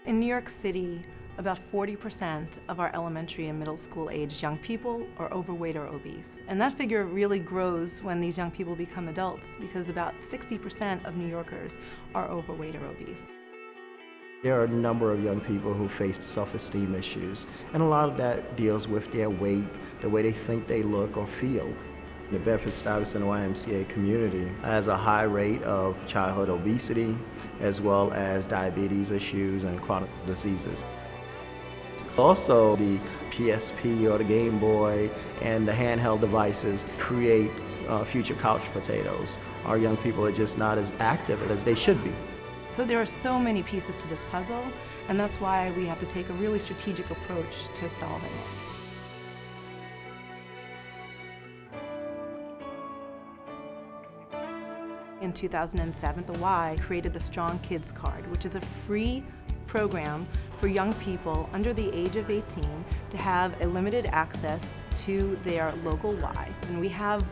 In New York City, about 40% of our elementary and middle school aged young people are overweight or obese. And that figure really grows when these young people become adults, because about 60% of New Yorkers are overweight or obese. There are a number of young people who face self-esteem issues, and a lot of that deals with their weight, the way they think they look or feel. The Bedford-Stuyvesant YMCA community has a high rate of childhood obesity, as well as diabetes issues and chronic diseases. Also, the PSP or the Game Boy and the handheld devices create future couch potatoes. Our young people are just not as active as they should be. So there are so many pieces to this puzzle, and that's why we have to take a really strategic approach to solving it. In 2007, the Y created the Strong Kids Card, which is a free program for young people under the age of 18 to have a limited access to their local Y. And we have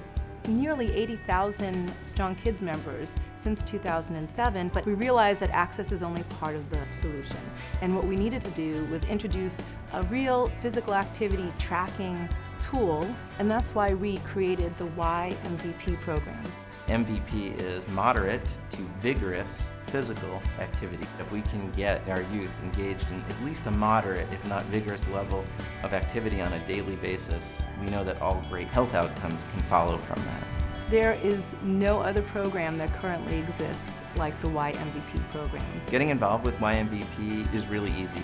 nearly 80,000 Strong Kids members since 2007, but we realized that access is only part of the solution. And what we needed to do was introduce a real physical activity tracking tool, and that's why we created the YMVP program. MVP is moderate to vigorous physical activity. If we can get our youth engaged in at least a moderate, if not vigorous level of activity on a daily basis, we know that all great health outcomes can follow from that. There is no other program that currently exists like the YMVP program. Getting involved with YMVP is really easy.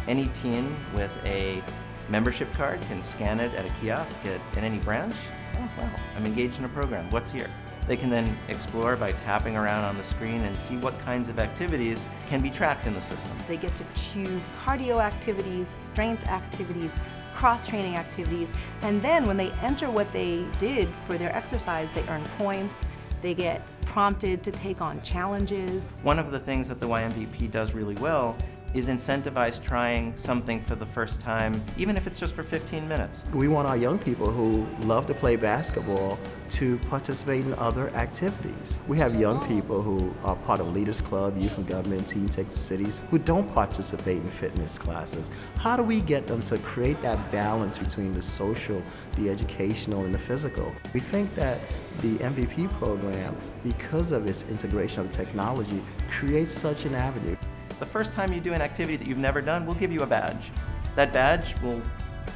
Any teen with a membership card can scan it at a kiosk at any branch. Oh, wow, I'm engaged in a program. What's here? They can then explore by tapping around on the screen and see what kinds of activities can be tracked in the system. They get to choose cardio activities, strength activities, cross-training activities, and then when they enter what they did for their exercise, they earn points, they get prompted to take on challenges. One of the things that the YMVP does really well is incentivize trying something for the first time, even if it's just for 15 minutes. We want our young people who love to play basketball to participate in other activities. We have young people who are part of Leaders Club, Youth and Government, Teen Take the Cities, who don't participate in fitness classes. How do we get them to create that balance between the social, the educational, and the physical? We think that the MVP program, because of its integration of technology, creates such an avenue. The first time you do an activity that you've never done, we'll give you a badge. That badge will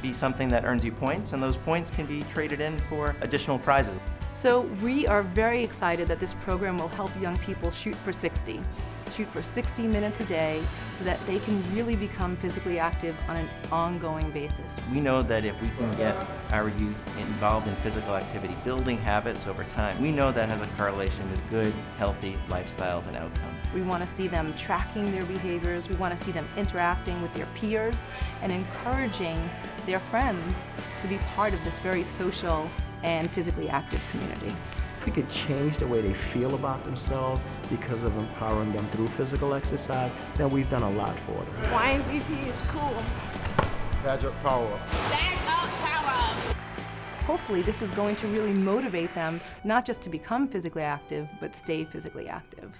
be something that earns you points, and those points can be traded in for additional prizes. So we are very excited that this program will help young people shoot for 60 minutes a day so that they can really become physically active on an ongoing basis. We know that if we can get our youth involved in physical activity, building habits over time, we know that has a correlation with good, healthy lifestyles and outcomes. We want to see them tracking their behaviors, we want to see them interacting with their peers and encouraging their friends to be part of this very social and physically active community. If we could change the way they feel about themselves because of empowering them through physical exercise, then we've done a lot for them. YMVP is cool. Badge up, power up. Badge up, power up. Hopefully this is going to really motivate them not just to become physically active, but stay physically active.